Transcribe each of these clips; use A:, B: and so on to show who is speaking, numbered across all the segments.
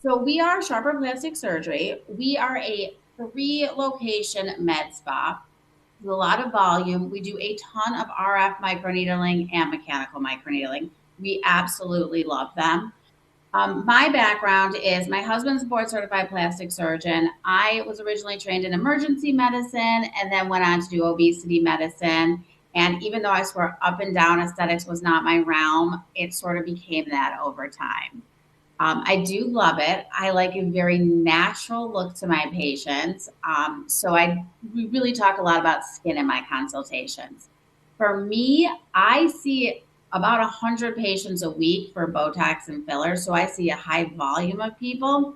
A: So we are Sharper Plastic Surgery. We are a 3 location med spa with a lot of volume. We do a ton of RF microneedling and mechanical microneedling. We absolutely love them. My background is my husband's a board certified plastic surgeon. I was originally trained in emergency medicine and then went on to do obesity medicine. And even though I swore up and down aesthetics was not my realm, it sort of became that over time. I do love it. I like a very natural look to my patients. We really talk a lot about skin in my consultations. For me, I see about 100 patients a week for Botox and fillers. So I see a high volume of people.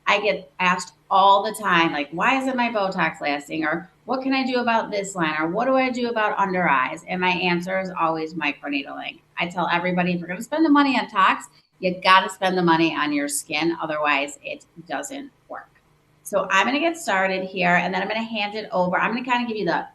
A: I get asked all the time, like, why isn't my Botox lasting? Or what can I do about this line? Or what do I do about under eyes? And my answer is always microneedling. I tell everybody, if you're going to spend the money on tox, you got to spend the money on your skin. Otherwise, it doesn't work. So I'm going to get started here and then I'm going to hand it over. I'm going to kind of give you the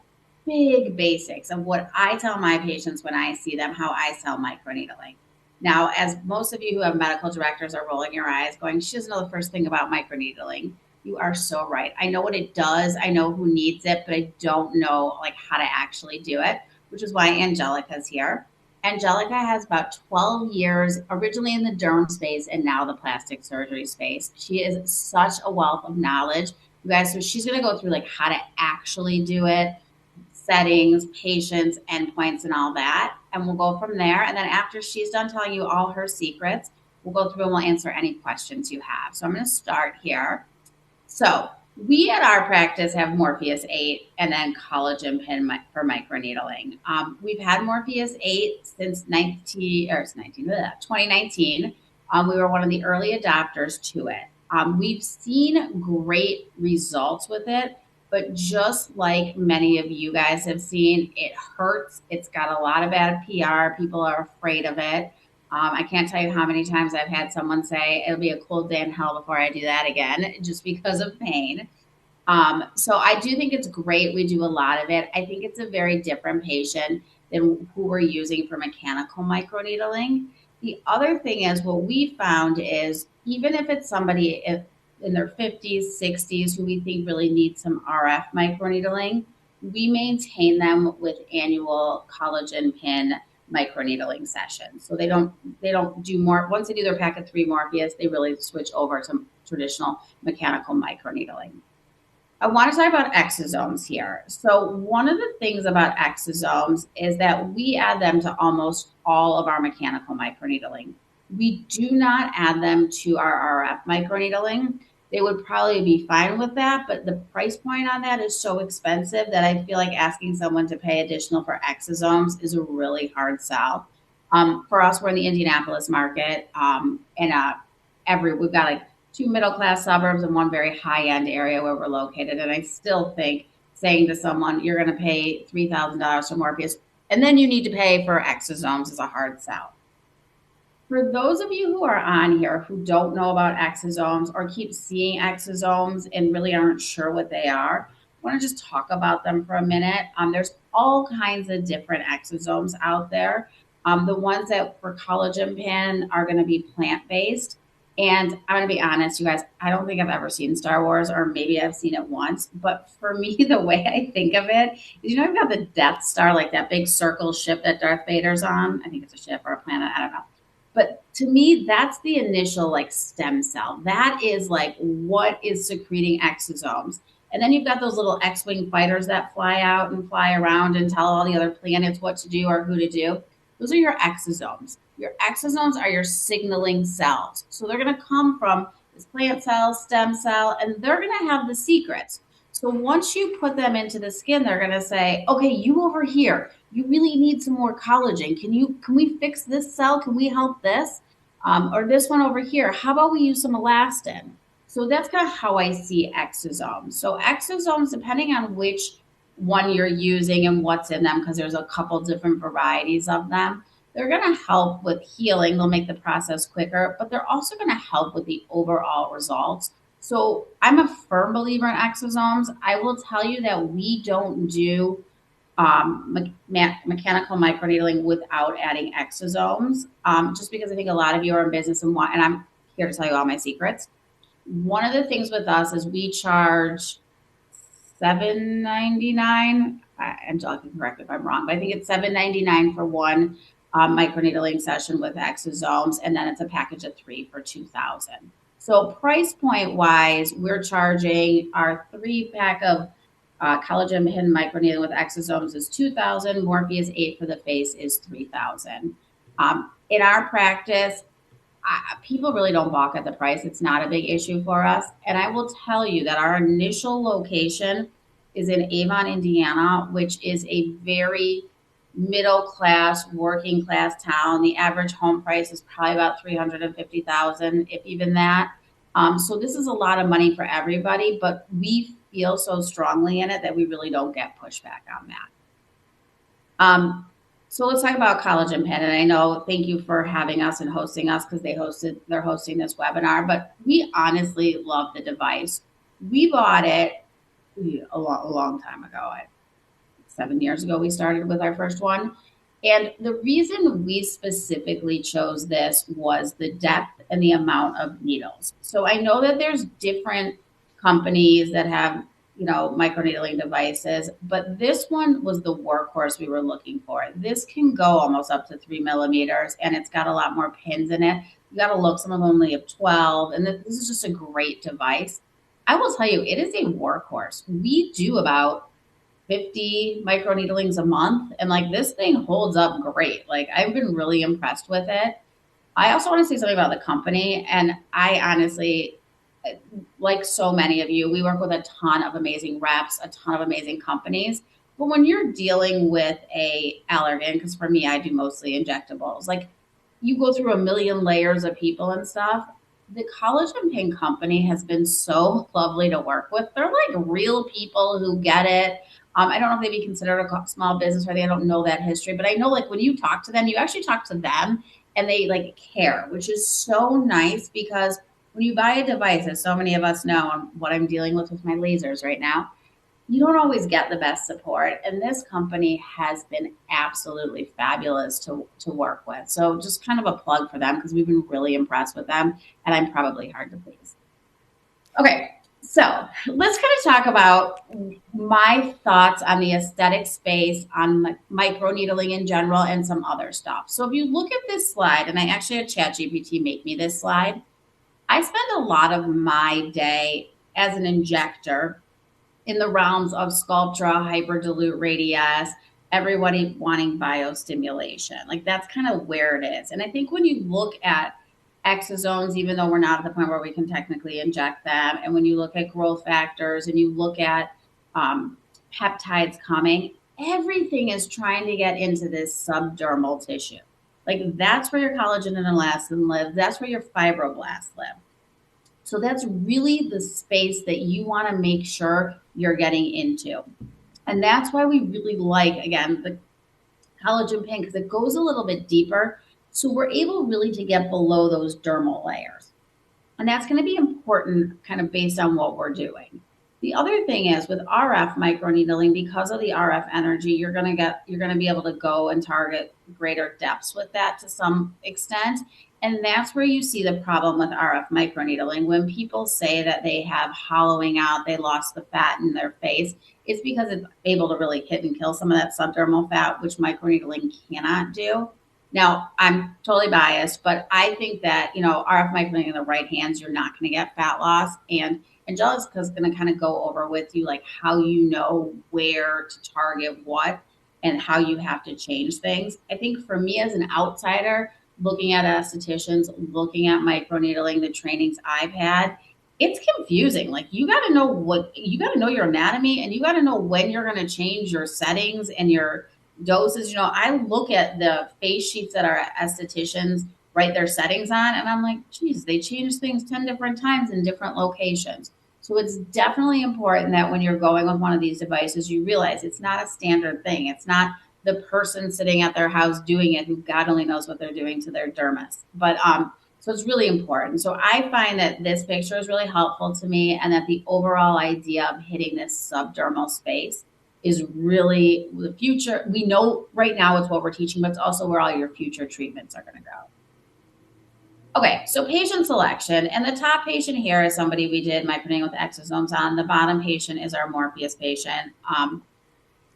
A: big basics of what I tell my patients when I see them, how I sell microneedling. Now, as most of you who have medical directors are rolling your eyes, going, she doesn't know the first thing about microneedling. You are so right. I know what it does. I know who needs it, but I don't know like how to actually do it, which is why Angelika's here. Angelika has about 12 years, originally in the derm space and now the plastic surgery space. She is such a wealth of knowledge. You guys, so she's going to go through like how to actually do it, settings, patients, endpoints, and all that. And we'll go from there. And then after she's done telling you all her secrets, we'll go through and we'll answer any questions you have. So I'm going to start here. So we at our practice have Morpheus 8 and then collagen pin for microneedling. We've had Morpheus 8 since 2019. We were one of the early adopters to it. We've seen great results with it, but just like many of you guys have seen, it hurts. It's got a lot of bad PR. People are afraid of it. I can't tell you how many times I've had someone say it'll be a cold day in hell before I do that again, just because of pain. So I do think it's great. We do a lot of it. I think it's a very different patient than who we're using for mechanical microneedling. The other thing is what we found is even if it's somebody in their 50s, 60s who we think really needs some RF microneedling, we maintain them with annual collagen pin microneedling sessions. So they don't do more once they do their pack of 3 Morpheus, they really switch over to traditional mechanical microneedling. I want to talk about exosomes here. So one of the things about exosomes is that we add them to almost all of our mechanical microneedling. We do not add them to our RF microneedling. They would probably be fine with that, but the price point on that is so expensive that I feel like asking someone to pay additional for exosomes is a really hard sell. For us, we're in the Indianapolis market, and we've got like 2 middle class suburbs and 1 very high end area where we're located. And I still think saying to someone, you're going to pay $3,000 for Morpheus and then you need to pay for exosomes is a hard sell. For those of you who are on here who don't know about exosomes or keep seeing exosomes and really aren't sure what they are, I want to just talk about them for a minute. There's all kinds of different exosomes out there. The ones that for collagen pin are going to be plant based. And I'm going to be honest, you guys, I don't think I've ever seen Star Wars, or maybe I've seen it once. But for me, the way I think of it is, I've got the Death Star, like that big circle ship that Darth Vader's on. I think it's a ship or a planet. I don't know. But to me, that's the initial like stem cell. That is like what is secreting exosomes. And then you've got those little X-wing fighters that fly out and fly around and tell all the other planets what to do or who to do. Those are your exosomes. Your exosomes are your signaling cells. So they're going to come from this plant cell, stem cell, and they're going to have the secrets. So once you put them into the skin, they're going to say, okay, you over here, you really need some more collagen. Can we fix this cell? Can we help this? Or this one over here, how about we use some elastin? So that's kind of how I see exosomes. So exosomes, depending on which one you're using and what's in them, because there's a couple different varieties of them, they're going to help with healing. They'll make the process quicker, but they're also going to help with the overall results. So I'm a firm believer in exosomes. I will tell you that we don't do mechanical microneedling without adding exosomes, just because I think a lot of you are in business and want, and I'm here to tell you all my secrets. one of the things with us is we charge $7.99. Angelika can correct me if I'm wrong, but I think it's $7.99 for one microneedling session with exosomes, and then it's a package of three for $2,000. So price point wise, we're charging our 3 pack of collagen pin microneedling with exosomes is $2,000. Morpheus 8 for the face is $3,000. In our practice, people really don't balk at the price. It's not a big issue for us. And I will tell you that our initial location is in Avon, Indiana, which is a very middle class, working class town. The average home price is probably about 350,000, if even that. So this is a lot of money for everybody, but we feel so strongly in it that we really don't get pushback on that. So let's talk about Collagen Pen. And I know, thank you for having us and hosting us because they're hosting this webinar. But we honestly love the device. We bought it a long time ago. 7 years ago, we started with our first one. And the reason we specifically chose this was the depth and the amount of needles. So I know that there's different companies that have, microneedling devices, but this one was the workhorse we were looking for. This can go almost up to 3 millimeters, and it's got a lot more pins in it. You got to look, some of them only have 12, and this is just a great device. I will tell you, it is a workhorse. We do about 50 microneedlings a month, and like this thing holds up great. Like I've been really impressed with it. I also want to say something about the company, and I honestly, like so many of you, we work with a ton of amazing reps, a ton of amazing companies. But when you're dealing with a allergen, because for me, I do mostly injectables, like you go through a million layers of people and stuff. The Collagen Pin company has been so lovely to work with. They're like real people who get it. I don't know if they'd be considered a small business or I don't know that history, but I know like when you talk to them, you actually talk to them and they like care, which is so nice because when you buy a device, as so many of us know, what I'm dealing with my lasers right now, you don't always get the best support. And this company has been absolutely fabulous to work with. So just kind of a plug for them because we've been really impressed with them and I'm probably hard to please. Okay, so let's kind of talk about my thoughts on the aesthetic space, on microneedling in general, and some other stuff. So if you look at this slide, and I actually had ChatGPT make me this slide, I spend a lot of my day as an injector in the realms of Sculptra, hyperdilute radius, everybody wanting biostimulation. Like that's kind of where it is. And I think when you look at exosomes, even though we're not at the point where we can technically inject them, and when you look at growth factors and you look at peptides coming, everything is trying to get into this subdermal tissue. Like that's where your collagen and elastin live. That's where your fibroblasts live. So that's really the space that you want to make sure you're getting into. And that's why we really like, again, the collagen pin because it goes a little bit deeper. So we're able really to get below those dermal layers. And that's going to be important kind of based on what we're doing. The other thing is with RF microneedling, because of the RF energy, you're going to be able to go and target greater depths with that to some extent. And that's where you see the problem with RF microneedling. When people say that they have hollowing out, they lost the fat in their face, it's because it's able to really hit and kill some of that subdermal fat, which microneedling cannot do. Now, I'm totally biased, but I think that, RF microneedling in the right hands, you're not going to get fat loss. And Angelika is going to kind of go over with you like how you know where to target what and how you have to change things. I think for me as an outsider, looking at estheticians, looking at microneedling, the trainings I've had, it's confusing. Like you got to know your anatomy and you got to know when you're going to change your settings and your doses. I look at the face sheets that our estheticians write their settings on and I'm like, geez, they change things 10 different times in different locations. So it's definitely important that when you're going with one of these devices, you realize it's not a standard thing. It's not the person sitting at their house doing it who God only knows what they're doing to their dermis. But so it's really important. So I find that this picture is really helpful to me and that the overall idea of hitting this subdermal space is really the future. We know right now it's what we're teaching, but it's also where all your future treatments are going to go. Okay, so patient selection, and the top patient here is somebody we did microneedling with exosomes on. The bottom patient is our Morpheus patient.
B: And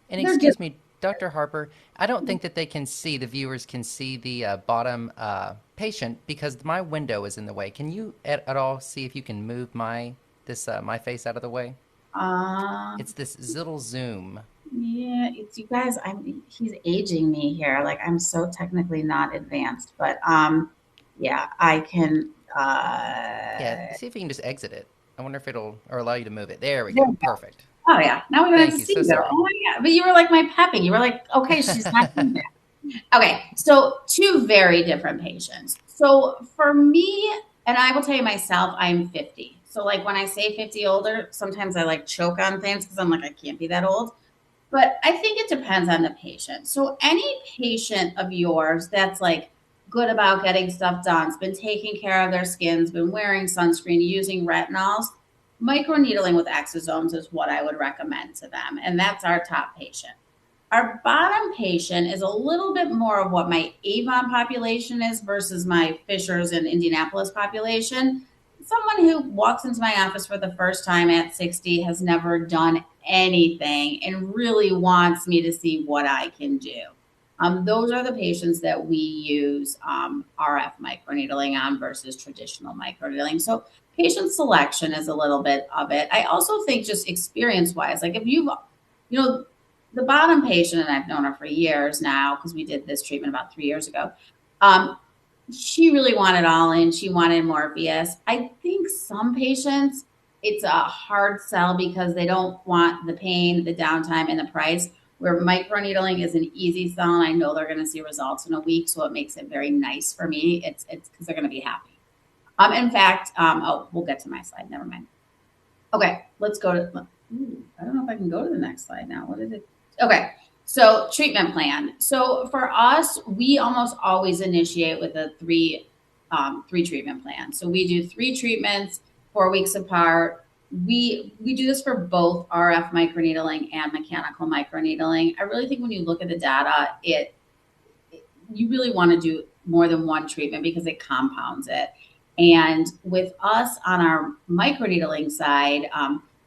A: They're
B: excuse
A: different.
B: me, Dr. Harper, I don't think that they can see, the viewers can see the bottom patient because my window is in the way. Can you at all see if you can move my face out of the way?
A: Uh,
B: It's this little zoom.
A: yeah, it's you guys. He's aging me here. Like I'm so technically not advanced, but yeah, I can.
B: Yeah, see if you can just exit it. I wonder if it'll or allow you to move it. There we
A: There
B: go.
A: we go.
B: Perfect.
A: Oh yeah, now we don't have
B: Thank
A: to
B: you.
A: see
B: So
A: you.
B: sorry.
A: Oh my god! But you were like my pepping. You were like, okay, she's not doing that. Okay, so two very different patients. So for me, and I will tell you myself, I'm 50. So like when I say 50 older, sometimes I like choke on things because I'm like, I can't be that old. But I think it depends on the patient. So any patient of yours that's like good about getting stuff done, has been taking care of their skins, been wearing sunscreen, using retinols, microneedling with exosomes is what I would recommend to them. And that's our top patient. Our bottom patient is a little bit more of what my Avon population is versus my Fishers and Indianapolis population. Someone who walks into my office for the first time at 60 has never done anything and really wants me to see what I can do. Those are the patients that we use RF microneedling on versus traditional microneedling. So patient selection is a little bit of it. I also think just experience wise, like if you've, you know, the bottom patient, and I've known her for years now because we did this treatment about 3 years ago. Um, she really wanted all in. She wanted Morpheus. I think some patients, it's a hard sell because they don't want the pain, the downtime, and the price. Where microneedling is an easy sell, and I know they're going to see results in a week, so it makes it very nice for me. It's because they're going to be happy. In fact, oh, we'll get to my slide. Never mind. Okay, let's go to. Ooh, I don't know if I can go to the next slide now. What is it? Okay, so treatment plan. So for us, we almost always initiate with a three treatment plan. So we do three treatments, 4 weeks apart. We do this for both RF microneedling and mechanical microneedling. I really think when you look at the data, you really want to do more than one treatment because it compounds it. And with us on our microneedling side,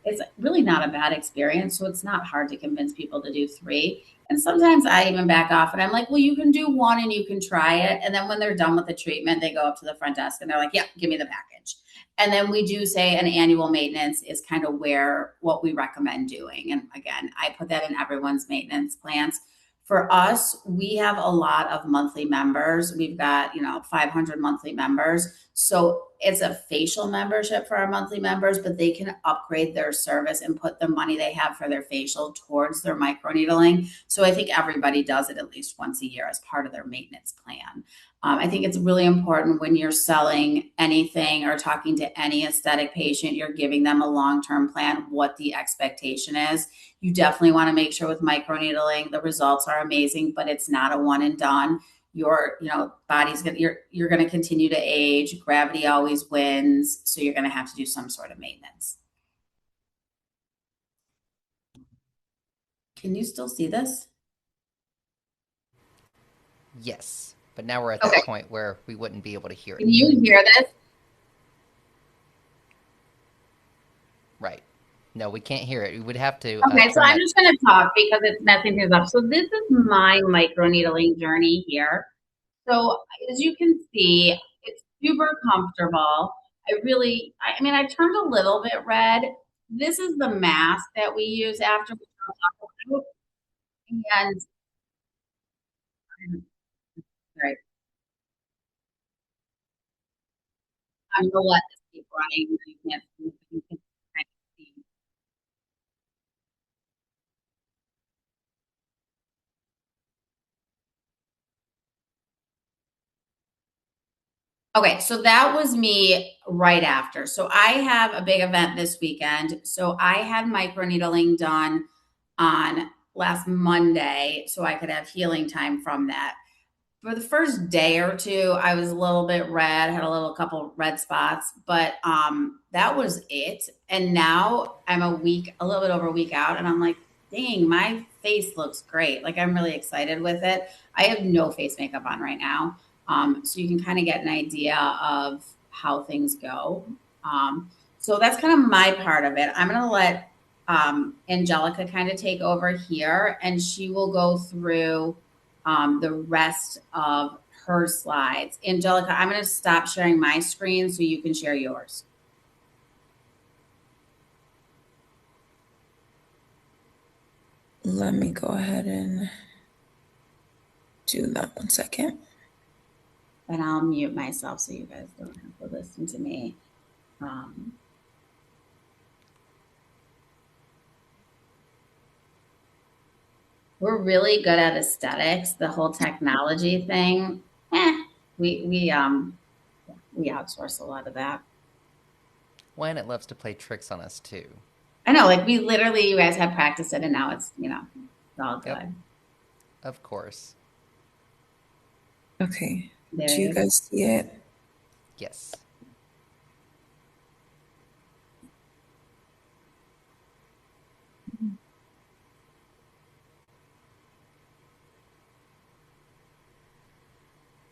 A: it's really not a bad experience. So it's not hard to convince people to do three. And sometimes I even back off and I'm like, well, you can do one and you can try it. And then when they're done with the treatment, they go up to the front desk and they're like, yeah, give me the package. And then we do say an annual maintenance is kind of where what we recommend doing. And again, I put that in everyone's maintenance plans. For us, we have a lot of monthly members. We've got, 500 monthly members. So it's a facial membership for our monthly members, but they can upgrade their service and put the money they have for their facial towards their microneedling. So I think everybody does it at least once a year as part of their maintenance plan. I think it's really important when you're selling anything or talking to any aesthetic patient, you're giving them a long term plan, what the expectation is. You definitely want to make sure with microneedling, the results are amazing, but it's not a one and done. Your, body's gonna you're gonna continue to age. Gravity always wins. So you're gonna have to do some sort of maintenance. Can you still see this?
B: Yes, but now we're at
A: Okay.
B: that point where we wouldn't be able to hear it.
A: Can you hear this?
B: Right. No, we can't hear it. We would have to
A: Okay, so
B: turn
A: I'm
B: that.
A: just gonna talk because it's messing things up. So this is my microneedling journey here. So as you can see, it's super comfortable. I mean, I turned a little bit red. This is the mask that we use after we talk about it. And sorry, I'm gonna let this keep running. You can't see, but you can kind of see. Okay, so that was me right after. So I have a big event this weekend. So I had microneedling done on last Monday so I could have healing time from that. For the first day or two, I was a little bit red, had a little couple red spots, but that was it. And now I'm a little bit over a week out, and I'm like, dang, my face looks great. Like I'm really excited with it. I have no face makeup on right now. So you can kind of get an idea of how things go. So that's kind of my part of it. I'm going to let Angelika kind of take over here, and she will go through the rest of her slides. Angelika, I'm going to stop sharing my screen so you can share yours.
C: Let me go ahead and do that 1 second.
A: And I'll mute myself so you guys don't have to listen to me. We're really good at aesthetics. The whole technology thing, we outsource a lot of that.
B: When it loves to play tricks on us too.
A: I know, like we literally, you guys have practiced it, and now it's all
B: Yep,
A: good.
B: of course.
C: Okay.
A: There
C: Do you
A: you go.
C: guys see it?
B: Yes.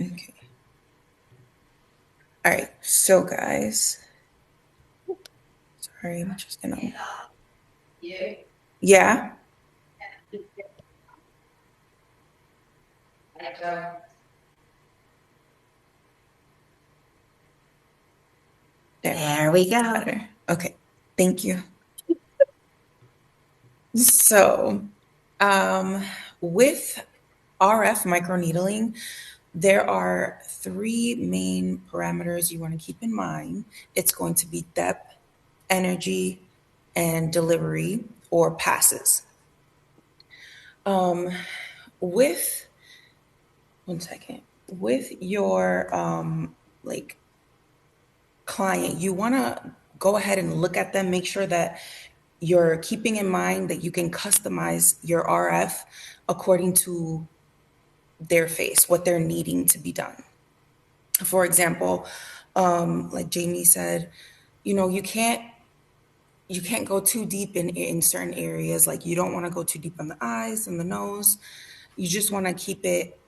C: Okay. All right. So, guys, sorry, I'm just gonna. Yeah. There we go. Okay. Thank you. So, with RF microneedling, there are three main parameters you want to keep in mind. It's going to be depth, energy, and delivery or passes. With 1 second, with your like client, you want to go ahead and look at them, make sure that you're keeping in mind that you can customize your RF according to their face, what they're needing to be done. For example, like Jamie said, you know, you can't go too deep in certain areas. Like you don't want to go too deep on the eyes and the nose. You just want to keep it.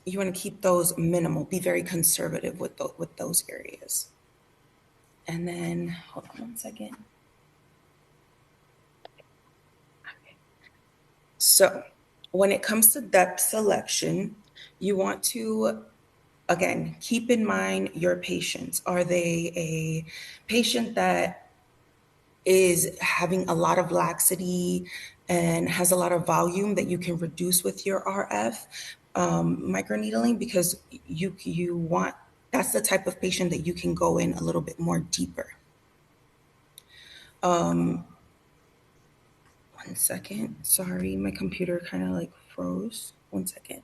C: You want to keep those minimal. Be very conservative with those areas. And then hold on 1 second. So when it comes to depth selection, you want to again keep in mind your patients. Are they a patient that is having a lot of laxity and has a lot of volume that you can reduce with your RF microneedling, because you want, that's the type of patient that you can go in a little bit more deeper. 1 second, sorry, my computer kind of like froze. 1 second.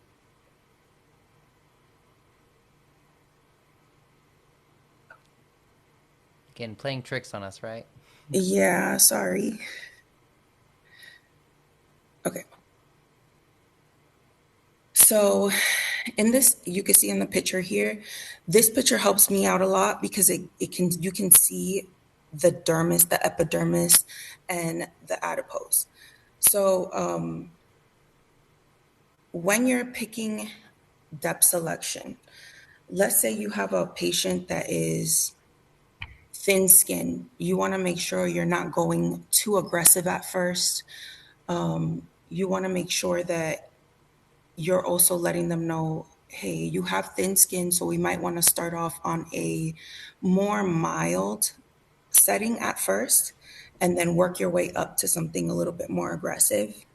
B: Again, playing tricks on us, right?
C: Yeah, sorry. Okay. So in this, you can see in the picture here, this picture helps me out a lot because it can, you can see the dermis, the epidermis, and the adipose. So when you're picking depth selection, let's say you have a patient that is thin skin, you want to make sure you're not going too aggressive at first. You want to make sure that you're also letting them know, hey, you have thin skin, so we might want to start off on a more mild setting at first and then work your way up to something a little bit more aggressive.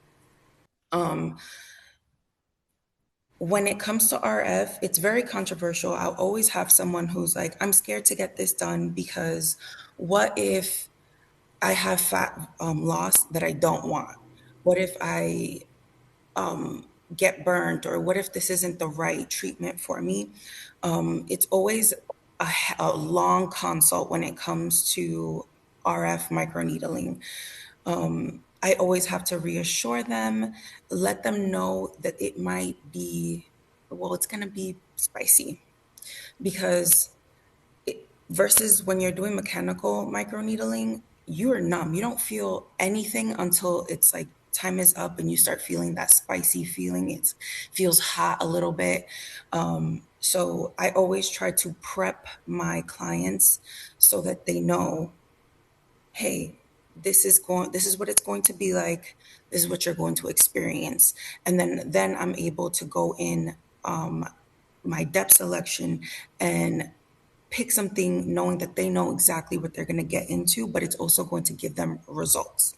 C: When it comes to RF, it's very controversial. I'll always have someone who's like, I'm scared to get this done because what if I have fat loss that I don't want? What if I get burned, or what if this isn't the right treatment for me? It's always a long consult when it comes to RF microneedling. I always have to reassure them, let them know that it might be, well, it's going to be spicy because versus when you're doing mechanical microneedling, you're numb. You don't feel anything until it's like time is up and you start feeling that spicy feeling. It feels hot a little bit. So I always try to prep my clients so that they know, hey, this is what it's going to be like. This is what you're going to experience. And then I'm able to go in my depth selection and pick something knowing that they know exactly what they're going to get into, but it's also going to give them results.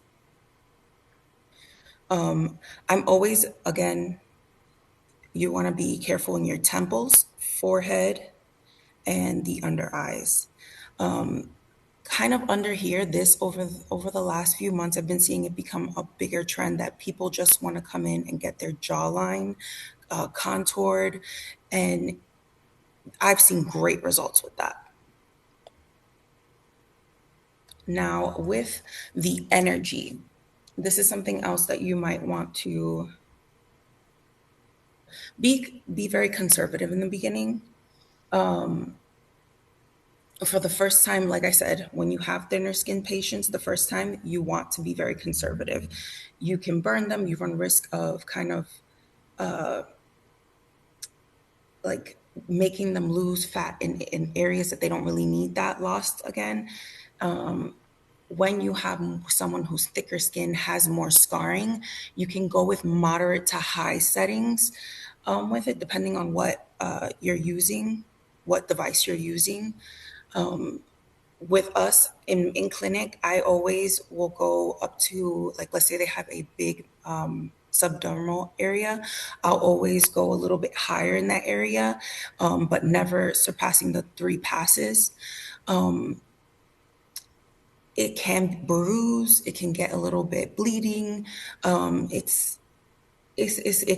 C: I'm always, again, you want to be careful in your temples, forehead, and the under eyes. Kind of under here, this over the last few months, I've been seeing it become a bigger trend that people just want to come in and get their jawline contoured, and I've seen great results with that. Now, with the energy, this is something else that you might want to be very conservative in the beginning. For the first time, like I said, when you have thinner skin patients, the first time you want to be very conservative. You can burn them, you run risk of kind of like making them lose fat in areas that they don't really need that lost again. When you have someone who's thicker skin, has more scarring, you can go with moderate to high settings with it, depending on what you're using, what device you're using. With us in clinic, I always will go up to, like, let's say they have a big subdermal area. I'll always go a little bit higher in that area, but never surpassing the 3 passes. It can bruise, it can get a little bit bleeding. It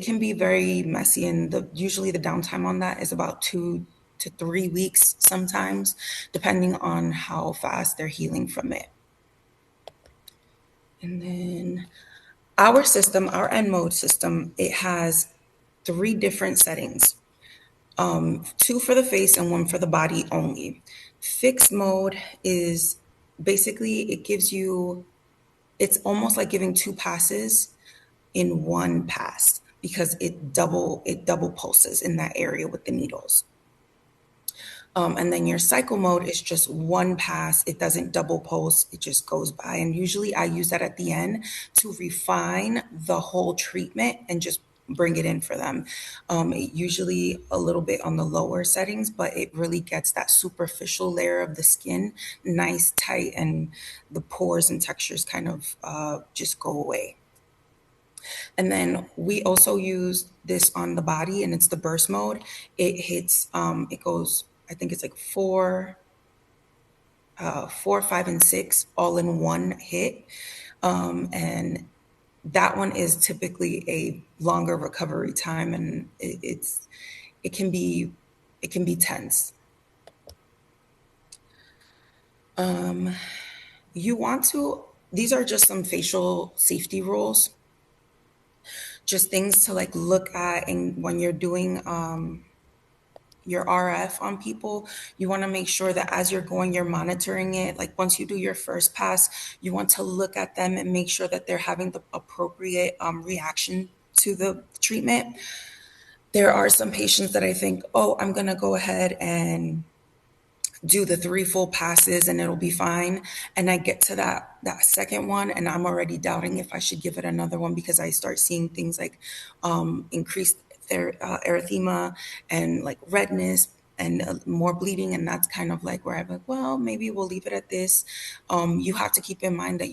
C: can be very messy, and usually the downtime on that is about 2 to 3 weeks sometimes, depending on how fast they're healing from it. And then our system, our N mode system, it has 3 different settings. Two for the face and one for the body only. Fixed mode is basically, it gives you, it's almost like giving 2 passes in 1 pass because it double pulses in that area with the needles. And then your cycle mode is just 1 pass. It doesn't double pulse. It just goes by. And usually I use that at the end to refine the whole treatment and just bring it in for them. It usually a little bit on the lower settings, but it really gets that superficial layer of the skin nice, tight, and the pores and textures kind of just go away. And then we also use this on the body, and it's the burst mode. It hits, it goes, I think it's like 4, 5, and 6 all in one hit. And that one is typically a longer recovery time, and it can be it can be tense. You want to, these are just some facial safety rules, just things to like look at. And when you're doing your RF on people, you want to make sure that as you're going, you're monitoring it. Like once you do your first pass, you want to look at them and make sure that they're having the appropriate reaction to the treatment. There are some patients that I think, oh, I'm going to go ahead and do the 3 full passes and it'll be fine. And I get to that second one and I'm already doubting if I should give it another one because I start seeing things like increased erythema and like redness and more bleeding. And that's kind of like where I'm like, well, maybe we'll leave it at this. You have to keep in mind that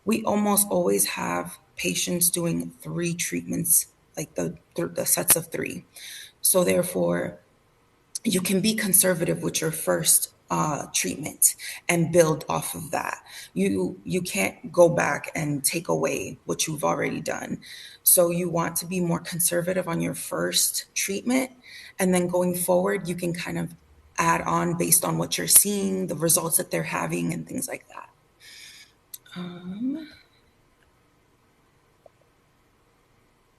C: we almost always have patients doing 3 treatments, like the sets of 3. So therefore, you can be conservative with your first treatment and build off of that. You can't go back and take away what you've already done. So you want to be more conservative on your first treatment, and then going forward, you can kind of add on based on what you're seeing, the results that they're having, and things like that.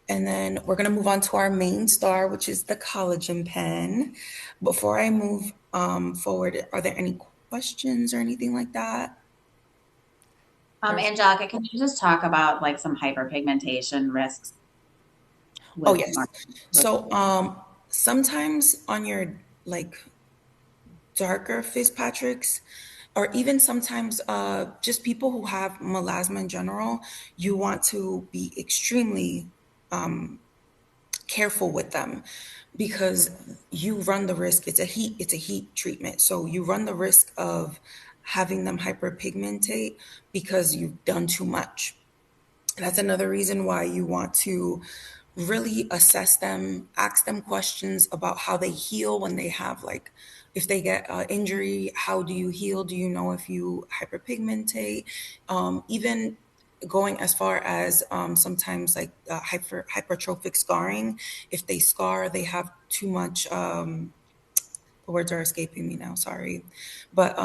C: And then we're going to move on to our main star, which is the collagen pen. Before I move forward, are there any questions or anything like that? There's
A: Angelica, can you just talk about like some hyperpigmentation risks
C: Oh
A: with
C: yes.
A: with
C: So sometimes on your like darker Fitzpatrick's, or even sometimes just people who have melasma in general, you want to be extremely careful with them because you run the risk. It's a heat treatment, so you run the risk of having them hyperpigmentate because you've done too much. That's another reason why you want to really assess them, ask them questions about how they heal when they have, like, if they get injury, how do you heal? Do you know if you hyperpigmentate? Even going as far as sometimes like hypertrophic scarring. If they scar, they have too much. The words are escaping me now. Sorry, but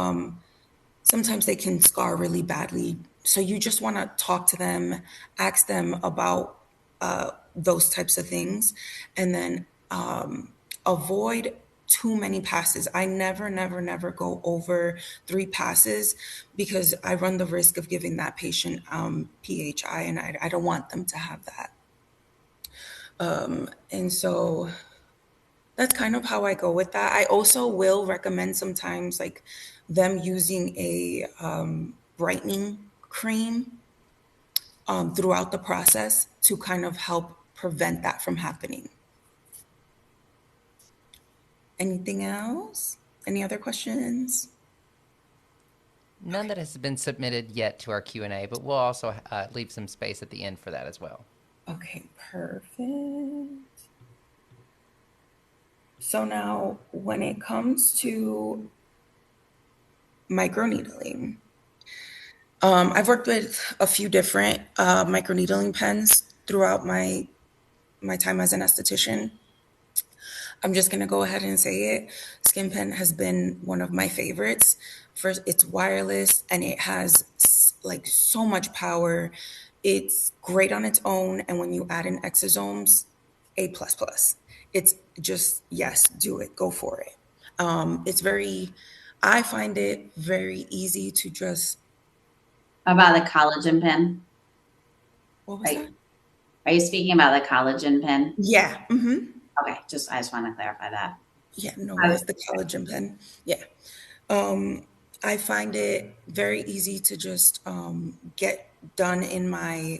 C: sometimes they can scar really badly. So you just want to talk to them, ask them about those types of things, and then avoid too many passes. I never, never, never go over 3 passes because I run the risk of giving that patient PHI, and I don't want them to have that. And so that's kind of how I go with that. I also will recommend sometimes like them using a brightening cream throughout the process to kind of help prevent that from happening. Anything else? Any other questions?
B: None
C: Okay.
B: that has been submitted yet to our Q&A, but we'll also leave some space at the end for that as well.
C: Okay, perfect. So now when it comes to microneedling, I've worked with a few different microneedling pens throughout my time as an esthetician. I'm just gonna go ahead and say it. Skin Pen has been one of my favorites. First, it's wireless and it has like so much power. It's great on its own, and when you add in exosomes, A plus plus. It's just yes, do it, go for it. It's very. I find it very easy to just.
A: about the collagen pin?
C: What was
A: Right.
C: that?
A: Are you speaking about the collagen pin?
C: Yeah.
A: Okay, I just want to clarify that.
C: Yeah. No
A: I
C: worries. The collagen pen. Yeah. Um, I find it very easy to just get done in my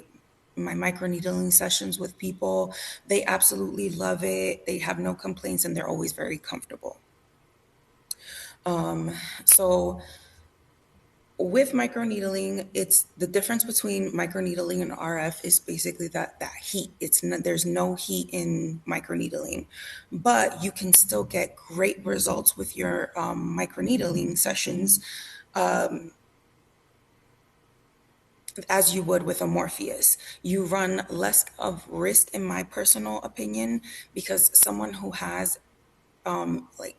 C: microneedling sessions with people. They absolutely love it. They have no complaints, and they're always very comfortable. So with microneedling, it's the difference between microneedling and RF is basically that heat. There's no heat in microneedling, but you can still get great results with your microneedling sessions as you would with a Morpheus. You run less of risk, in my personal opinion, because someone who has like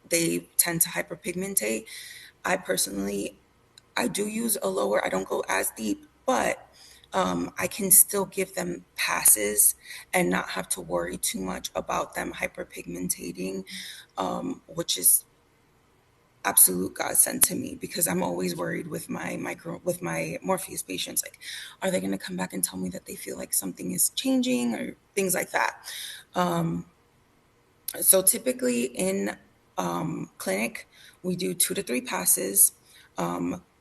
C: they tend to hyperpigmentate. I personally, I do use a lower. I don't go as deep, but I can still give them passes and not have to worry too much about them hyperpigmentating, which is absolute godsend to me because I'm always worried with my Morpheus patients. Like, are they going to come back and tell me that they feel like something is changing or things like that? So typically in clinic, we do 2 to 3 passes.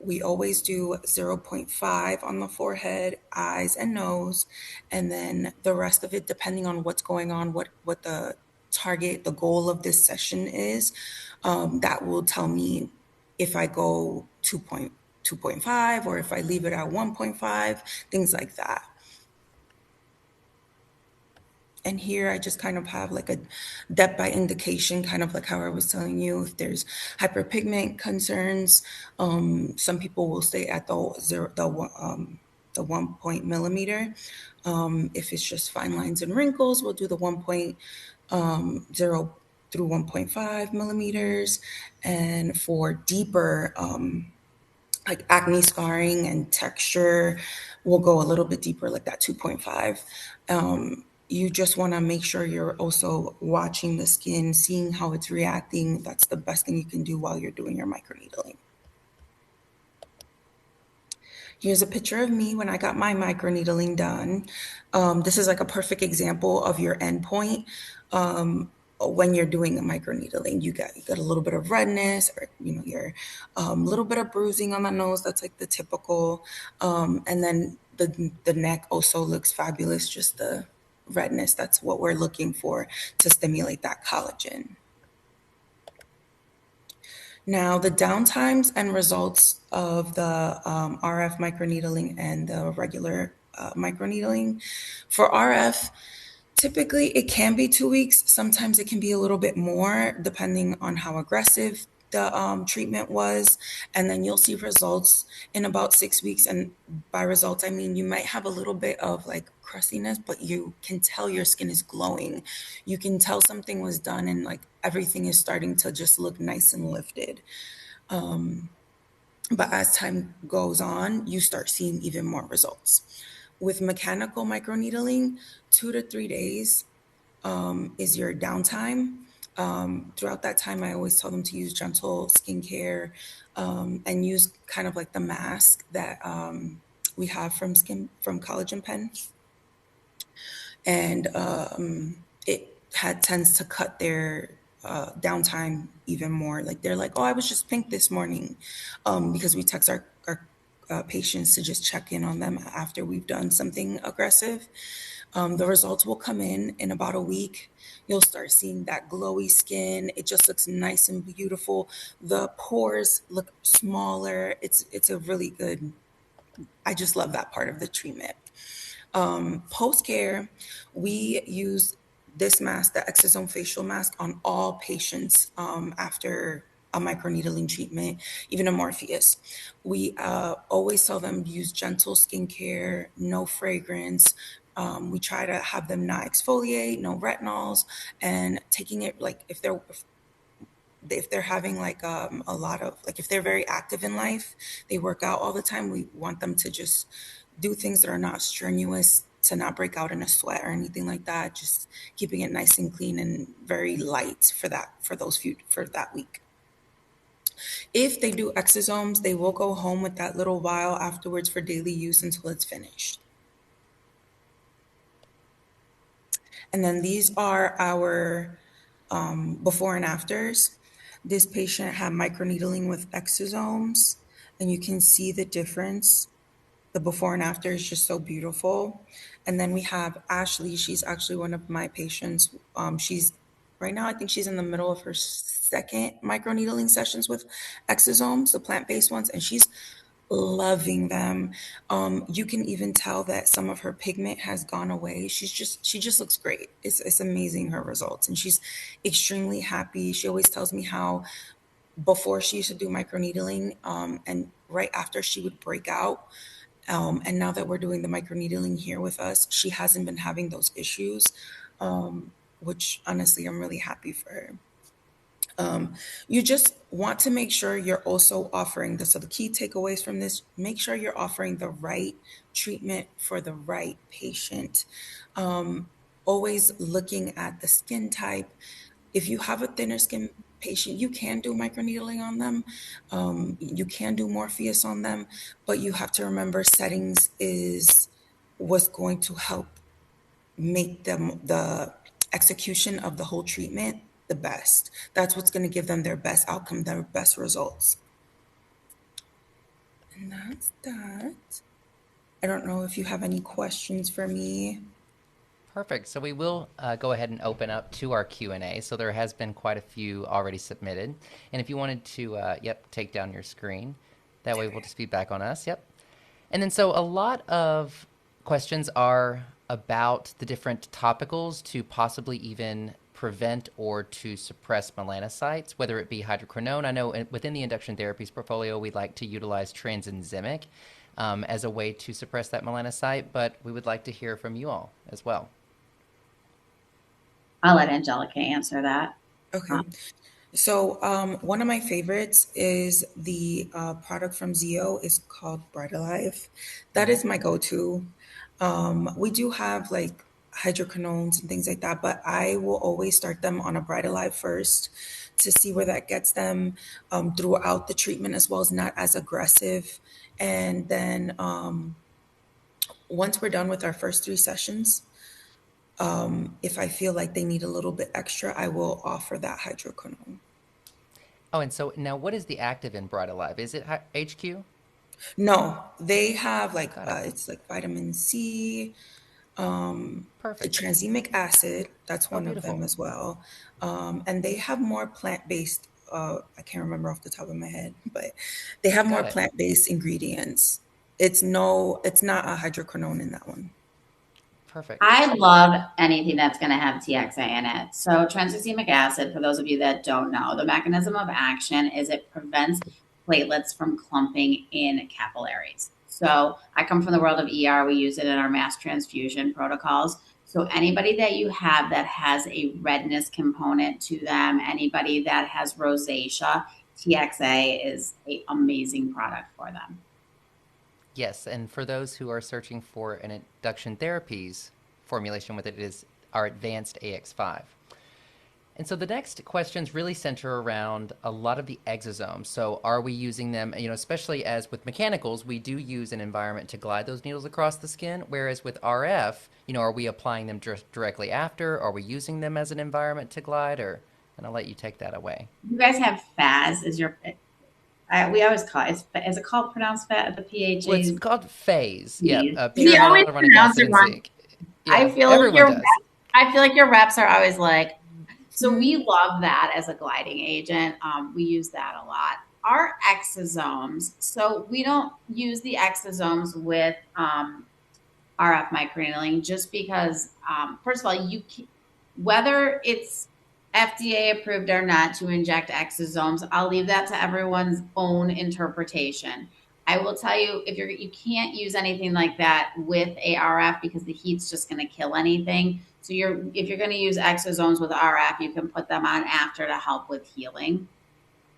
C: We always do zero point 0.5 on the forehead, eyes, and nose, and then the rest of it, depending on what's going on, what the target, the goal of this session is, that will tell me if I go 2.5 or if I leave it at 1.5, things like that. And here I just kind of have like a depth by indication, kind of like how I was telling you. If there's hyperpigment concerns, some people will stay at the 1 point millimeter. If it's just fine lines and wrinkles, we'll do the 1.0 through 1.5 millimeters. And for deeper like acne scarring and texture, we'll go a little bit deeper, like that 2.5. You just want to make sure you're also watching the skin, seeing how it's reacting. That's the best thing you can do while you're doing your microneedling. Here's a picture of me when I got my microneedling done. This is like a perfect example of your endpoint. When you're doing a microneedling, you got a little bit of redness, or your little bit of bruising on the nose. That's like the typical, and then the neck also looks fabulous. Just the redness. That's what we're looking for to stimulate that collagen. Now, the downtimes and results of the RF microneedling and the regular microneedling. For RF, typically it can be 2 weeks. Sometimes it can be a little bit more, depending on how aggressive the treatment was. And then you'll see results in about 6 weeks. And by results, I mean you might have a little bit of like crustiness, but you can tell your skin is glowing. You can tell something was done, and like everything is starting to just look nice and lifted. But as time goes on, you start seeing even more results. With mechanical microneedling, 2 to 3 days is your downtime. Throughout that time, I always tell them to use gentle skincare, and use kind of like the mask that we have from Collagen Pen, and it tends to cut their downtime even more. Like they're like, "Oh, I was just pink this morning," because we text our patients to just check in on them after we've done something aggressive. The results will come in about a week. You'll start seeing that glowy skin. It just looks nice and beautiful. The pores look smaller. It's a really good. I just love that part of the treatment. Post care, we use this mask, the exosome facial mask, on all patients after a microneedling treatment, even a Morpheus. We always tell them use gentle skincare, no fragrance. We try to have them not exfoliate, no retinols, and taking it like if they're having like a lot of like if they're very active in life, they work out all the time, we want them to just do things that are not strenuous, to not break out in a sweat or anything like that, just keeping it nice and clean and very light for that week. If they do exosomes, they will go home with that little vial afterwards for daily use until it's finished. And then these are our before and afters. This patient had microneedling with exosomes, and you can see the difference. The before and after is just so beautiful. And then we have Ashley. She's actually one of my patients. She's right now, I think she's in the middle of her second microneedling sessions with exosomes, the plant-based ones, and she's loving them. You can even tell that some of her pigment has gone away. She just looks great. It's amazing, her results, and she's extremely happy. She always tells me how before she used to do microneedling, and right after she would break out. And now that we're doing the microneedling here with us, she hasn't been having those issues, which honestly I'm really happy for her. You just want to make sure you're also offering this. So the key takeaways from this: make sure you're offering the right treatment for the right patient. Always looking at the skin type. If you have a thinner skin patient, you can do microneedling on them. You can do Morpheus on them, but you have to remember settings is what's going to help make them the execution of the whole treatment the best. That's what's going to give them their best outcome, their best results. And that's that. I don't know if you have any questions for me.
B: Perfect. So we will go ahead and open up to our Q&A. So there has been quite a few already submitted. And if you wanted to, take down your screen, that way we'll just be back on us. Yep. And then so a lot of questions are about the different topicals to possibly even prevent or to suppress melanocytes, whether it be hydroquinone. I know within the induction therapies portfolio, we like to utilize transenzymic as a way to suppress that melanocyte, but we would like to hear from you all as well.
A: I'll let Angelika answer that.
C: Okay. So one of my favorites is the product from Zeo. Is called Bright Alive. That is my go-to. We do have like hydroquinones and things like that, but I will always start them on a Bright Alive first to see where that gets them throughout the treatment, as well as not as aggressive. And then once we're done with our first 3 sessions, if I feel like they need a little bit extra, I will offer that hydroquinone.
B: Oh, and so now what is the active in Bright Alive? Is it HQ?
C: No, they have like
B: Got it.
C: it's like vitamin C,
B: Perfect.
C: transemic acid. That's
B: Oh,
C: one of them
B: beautiful.
C: as well, and they have more plant-based. I can't remember off the top of my head, but they have more
B: Got it.
C: plant-based ingredients. It's not a hydroquinone in that one.
B: Perfect.
A: I love anything that's going to have TXA in it. So, transexamic acid, for those of you that don't know, the mechanism of action is it prevents platelets from clumping in capillaries. So, I come from the world of ER. We use it in our mass transfusion protocols. So, anybody that you have that has a redness component to them, anybody that has rosacea, TXA is an amazing product for them.
B: Yes, and for those who are searching for an induction therapies formulation with it, it is our advanced AX5. And so the next questions really center around a lot of the exosomes. So are we using them, especially as with mechanicals, we do use an environment to glide those needles across the skin, whereas with RF, are we applying them directly after? Are we using them as an environment to glide? And I'll let you take that away.
A: You guys have FAS as your we always call it, is it called pronounced fat, the
B: Well, it's
A: PHA?
B: called phase. Yeah, pure
A: We always
B: hyaluronic
A: pronounce
B: acid
A: it
B: and
A: wrong.
B: zinc.
A: I
B: Yeah,
A: feel like
B: everyone does.
A: I feel like your reps are always like, so
C: Hmm.
A: we love that as a gliding agent. We use that a lot. Our exosomes, so we don't use the exosomes with RF microneedling just because, first of all, whether it's FDA approved or not to inject exosomes, I'll leave that to everyone's own interpretation. I will tell you if you can't use anything like that with ARF because the heat's just going to kill anything. So if you're going to use exosomes with RF, you can put them on after to help with healing.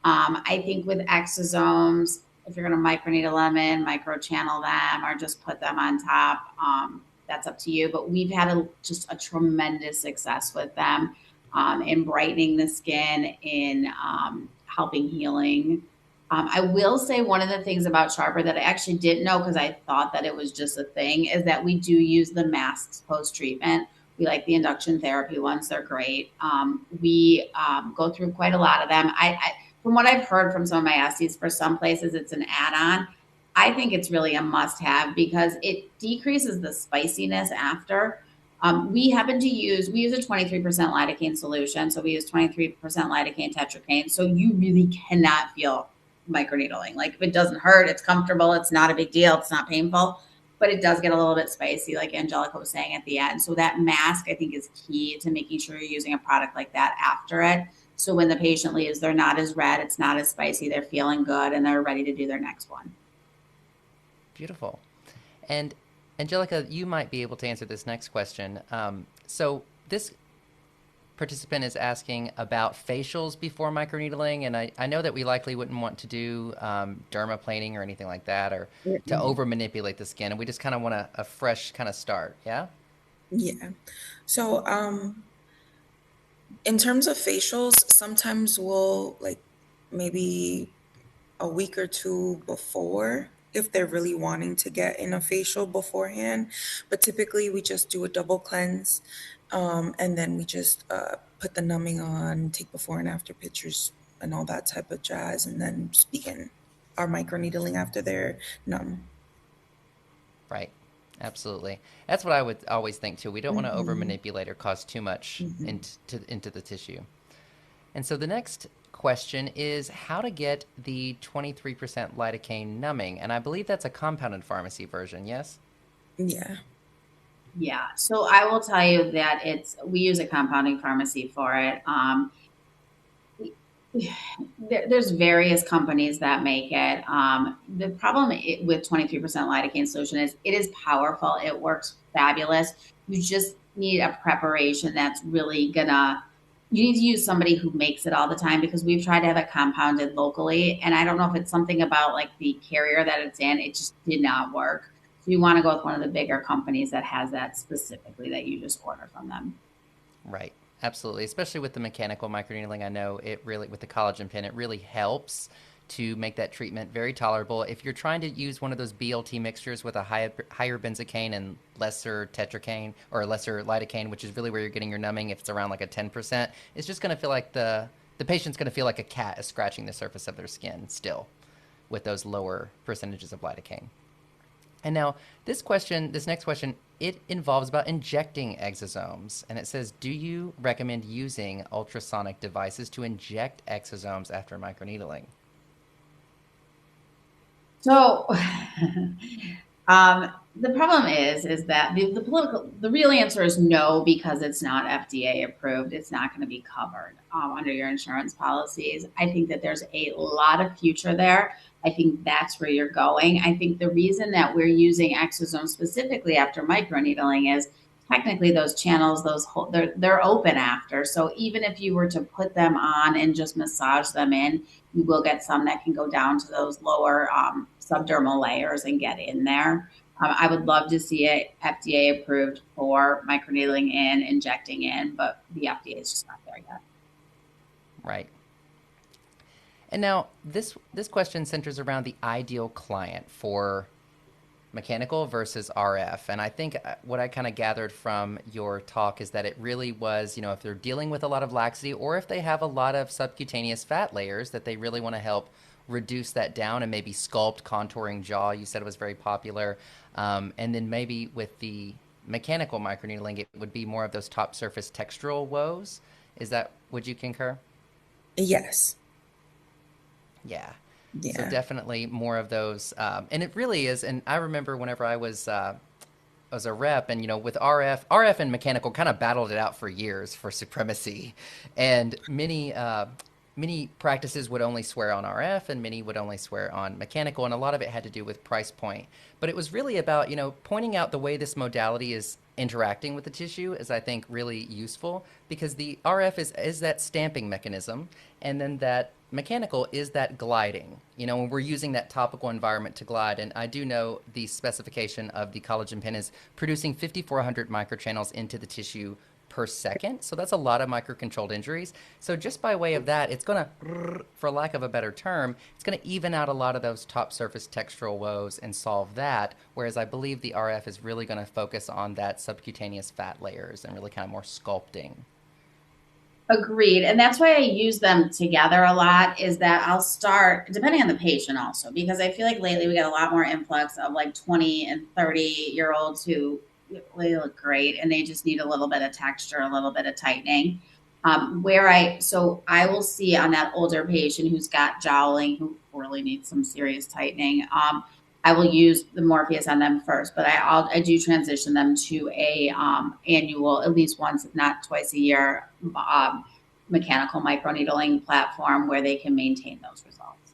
A: I think with exosomes, if you're going to microneedle them in, microchannel them, or just put them on top, that's up to you. But we've had just a tremendous success with them in brightening the skin, in helping healing. I will say one of the things about Sharper that I actually didn't know because I thought that it was just a thing is that we do use the masks post treatment. We like the induction therapy ones; they're great. We go through quite a lot of them. From what I've heard from some of my SDs, for some places it's an add-on. I think it's really a must-have because it decreases the spiciness after. We use a 23% lidocaine solution, so we use 23% lidocaine tetracaine. So you really cannot feel microneedling. Like if it doesn't hurt, it's comfortable, it's not a big deal, it's not painful, but it does get a little bit spicy, like Angelika was saying at the end. So that mask, I think, is key to making sure you're using a product like that after it. So when the patient leaves, they're not as red, it's not as spicy, they're feeling good, and they're ready to do their next one.
B: Beautiful. And Angelica, you might be able to answer this next question. So this participant is asking about facials before microneedling, and I know that we likely wouldn't want to do dermaplaning or anything like that, or to
C: Mm-mm.
B: over manipulate the skin, and we just kind of want a fresh kind of start. Yeah.
C: Yeah. So, in terms of facials, sometimes we'll like maybe a week or two before if they're really wanting to get in a facial beforehand. But typically, we just do a double cleanse, and then we just put the numbing on, take before and after pictures, and all that type of jazz, and then just begin our microneedling after they're numb.
B: Right. Absolutely. That's what I would always think too. We don't want to over
C: Hmm.
B: manipulate or cause too much
C: Hmm.
B: into the tissue. And so the next question is how to get the 23% lidocaine numbing. And I believe that's a compounded pharmacy version, yes?
C: Yeah.
A: Yeah. So I will tell you that we use a compounding pharmacy for it. There's various companies that make it. The problem with 23% lidocaine solution is it is powerful. It works fabulous. You just need a preparation that's really gonna, you need to use somebody who makes it all the time because we've tried to have it compounded locally. And I don't know if it's something about like the carrier that it's in, it just did not work. So you want to go with one of the bigger companies that has that specifically that you just order from them.
B: Right. Absolutely. Especially with the mechanical microneedling, I know it really, with the collagen pin, it really helps to make that treatment very tolerable. If you're trying to use one of those BLT mixtures with a higher benzocaine and lesser tetracaine or lesser lidocaine, which is really where you're getting your numbing, if it's around like a 10%, it's just going to feel like the patient's going to feel like a cat is scratching the surface of their skin still with those lower percentages of lidocaine. And now this next question, it involves about injecting exosomes. And it says, do you recommend using ultrasonic devices to inject exosomes after microneedling?
A: So, the problem is that the real answer is no, because it's not FDA approved. It's not going to be covered under your insurance policies. I think that there's a lot of future there. I think that's where you're going. I think the reason that we're using exosomes specifically after microneedling is technically those channels, they're open after. So even if you were to put them on and just massage them in, you will get some that can go down to those lower subdermal layers and get in there. I would love to see it FDA approved for microneedling in, injecting in, but the FDA is just not there yet.
B: Right. And now this question centers around the ideal client for mechanical versus RF. And I think what I kind of gathered from your talk is that it really was, if they're dealing with a lot of laxity or if they have a lot of subcutaneous fat layers, that they really want to help reduce that down and maybe sculpt, contouring jaw. You said it was very popular. And then maybe with the mechanical microneedling, it would be more of those top surface textural woes. Would you concur?
C: Yes.
B: Yeah. So
C: Yeah.
B: definitely more of those. And it really is. And I remember whenever I was as a rep, and with RF and mechanical kind of battled it out for years for supremacy, and many practices would only swear on RF and many would only swear on mechanical, and a lot of it had to do with price point. But it was really about pointing out the way this modality is interacting with the tissue is, I think, really useful, because the RF is that stamping mechanism, and then that mechanical is that gliding, when we're using that topical environment to glide. And I do know the specification of the collagen pen is producing 5,400 microchannels into the tissue per second. So that's a lot of microcontrolled injuries. So just by way of that, it's going to, for lack of a better term, it's going to even out a lot of those top surface textural woes and solve that. Whereas I believe the RF is really going to focus on that subcutaneous fat layers and really kind of more sculpting.
A: Agreed. And that's why I use them together a lot, is that I'll start, depending on the patient also, because I feel like lately we get a lot more influx of like 20 and 30-year-olds who really look great and they just need a little bit of texture, a little bit of tightening. So I will see on that older patient who's got jowling, who really needs some serious tightening. I will use the Morpheus on them first, but I do transition them to a annual, at least once, if not twice a year, mechanical microneedling platform where they can maintain those results.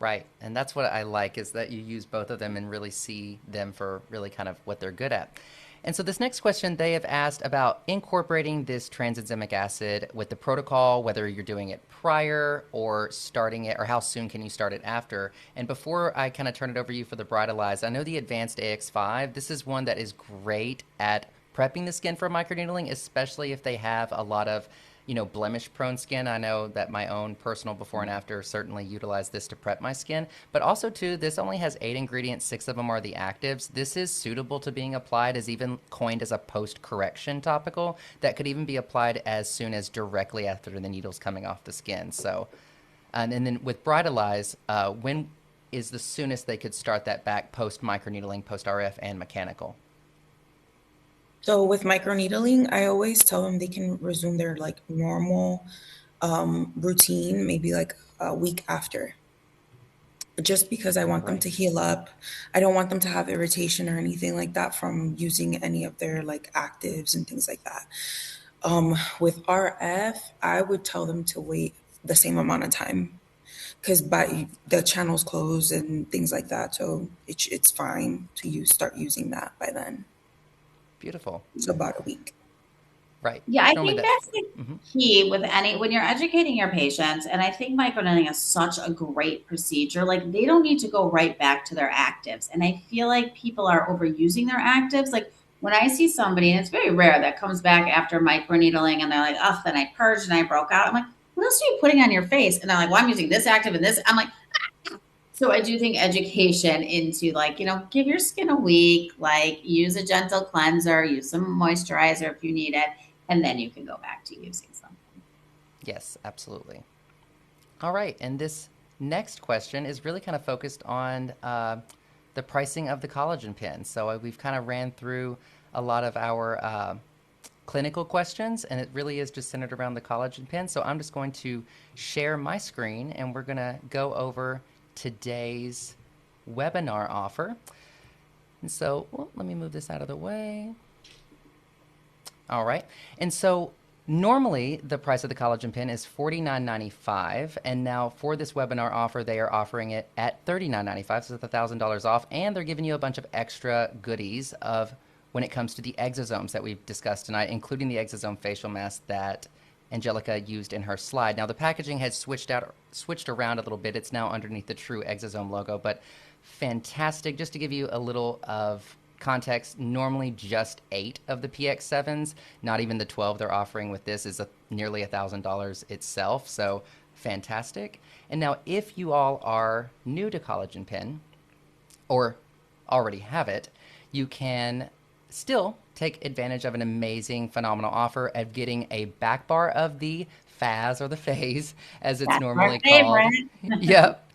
B: Right. And that's what I like, is that you use both of them and really see them for really kind of what they're good at. And so this next question, they have asked about incorporating this tranexamic acid with the protocol, whether you're doing it prior or starting it, or how soon can you start it after. And before I kind of turn it over to you for the Bridalize, I know the Advanced AX5, this is one that is great at prepping the skin for microneedling, especially if they have a lot of blemish prone skin. I know that my own personal before and after certainly utilized this to prep my skin, but also too, this only has 8 ingredients, 6 of them are the actives. This is suitable to being applied, as even coined as a post-correction topical that could even be applied as soon as directly after the needles coming off the skin. So, and then with Bridalize, when is the soonest they could start that back post microneedling, post RF and mechanical?
C: So with microneedling, I always tell them they can resume their like normal routine, maybe like a week after, just because I want them
B: Right.
C: to heal up. I don't want them to have irritation or anything like that from using any of their like actives and things like that. With RF, I would tell them to wait the same amount of time, because by the channels close and things like that, so it's fine to start using that by then.
B: Beautiful.
C: It's about a week.
B: Right.
A: Yeah,
B: It's
A: I
B: normally
A: think
B: that.
A: that's the
B: Mhm.
A: key with when you're educating your patients. And I think microneedling is such a great procedure. Like, they don't need to go right back to their actives. And I feel like people are overusing their actives. Like, when I see somebody, and it's very rare, that comes back after microneedling and they're like, oh, then I purged and I broke out. I'm like, what else are you putting on your face? And they're like, well, I'm using this active and this. I'm like, So I do think education into like, give your skin a week, like use a gentle cleanser, use some moisturizer if you need it, and then you can go back to using something.
B: Yes, absolutely. All right, and this next question is really kind of focused on the pricing of the collagen pen. So we've kind of ran through a lot of our clinical questions, and it really is just centered around the collagen pen. So I'm just going to share my screen, and we're going to go over today's webinar offer. And so, well, let me move this out of the way. All right. And so normally the price of the collagen pen is $49.95, and now for this webinar offer, they are offering it at $39.95, so it's $1,000 off, and they're giving you a bunch of extra goodies of when it comes to the exosomes that we've discussed tonight, including the exosome facial mask that Angelika used in her slide. Now the packaging has switched around a little bit. It's now underneath the True Exosome logo, but fantastic. Just to give you a little of context, normally just 8 of the PX7s, not even the 12 they're offering with this, is nearly $1,000 itself. So fantastic. And now if you all are new to Collagen Pen or already have it, you can still take advantage of an amazing, phenomenal offer of getting a back bar of the FAS or the phase, as it's
A: That's our
B: normally called.
A: favorite.
B: Yep.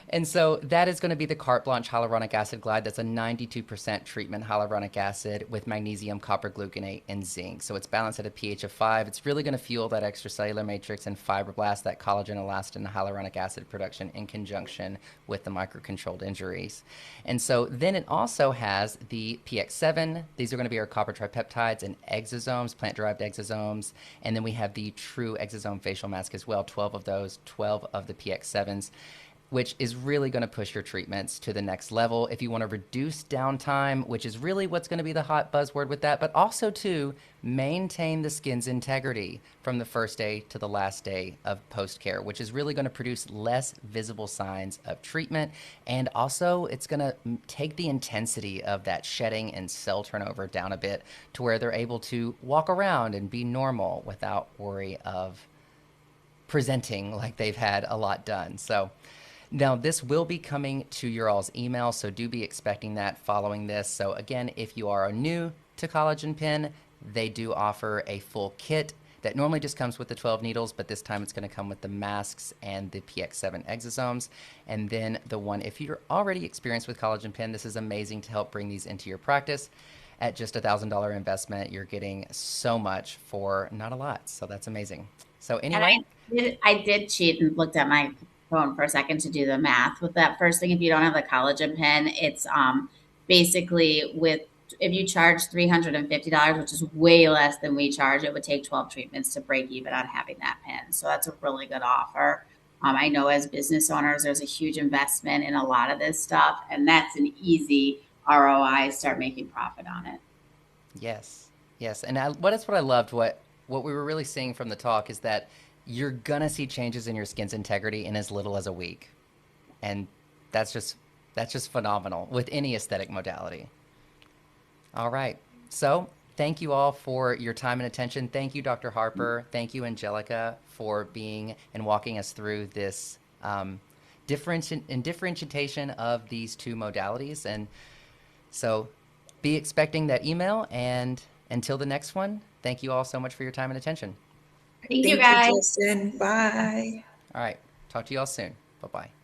B: And so that is going to be the Carte Blanche Hyaluronic Acid Glide. That's a 92% treatment hyaluronic acid with magnesium, copper gluconate, and zinc. So it's balanced at a pH of 5. It's really going to fuel that extracellular matrix and fibroblast, that collagen, elastin, and hyaluronic acid production in conjunction with the microcontrolled injuries. And so then it also has the PX7. These are going to be our copper tripeptides and exosomes, plant-derived exosomes. And then we have the True Exosome Facial Mask as well, 12 of those, 12 of the PX7s, which is really going to push your treatments to the next level if you want to reduce downtime, which is really what's going to be the hot buzzword with that, but also to maintain the skin's integrity from the first day to the last day of post-care, which is really going to produce less visible signs of treatment. And also it's going to take the intensity of that shedding and cell turnover down a bit to where they're able to walk around and be normal without worry of presenting like they've had a lot done. So now this will be coming to your all's email, so do be expecting that following this. So again, if you are new to Collagen Pen, they do offer a full kit that normally just comes with the 12 needles, but this time it's going to come with the masks and the PX7 exosomes. And then the one, if you're already experienced with Collagen Pen, this is amazing to help bring these into your practice. At just $1,000 investment, you're getting so much for not a lot. So that's amazing. So
A: And
B: anyway,
A: I did cheat and looked at my phone for a second to do the math with that first thing. If you don't have the collagen pen, it's basically with if you charge $350, which is way less than we charge, it would take 12 treatments to break even on having that pen. So that's a really good offer. I know as business owners, there's a huge investment in a lot of this stuff, and that's an easy ROI. Start making profit on it.
B: yes, yes, and that's what I loved. What we were really seeing from the talk is that you're gonna see changes in your skin's integrity in as little as a week, and that's just that's just phenomenal with any aesthetic modality. All right, so thank you all for your time and attention. Thank you, Dr. Harper. Thank you, Angelika, for being and walking us through this differentiation of these two modalities. And so be expecting that email. And until the next one, thank you all so much for your time and attention.
A: Thank you
C: Thank you,
A: guys.
C: Justin. Bye.
B: All right. Talk to you all soon. Bye bye.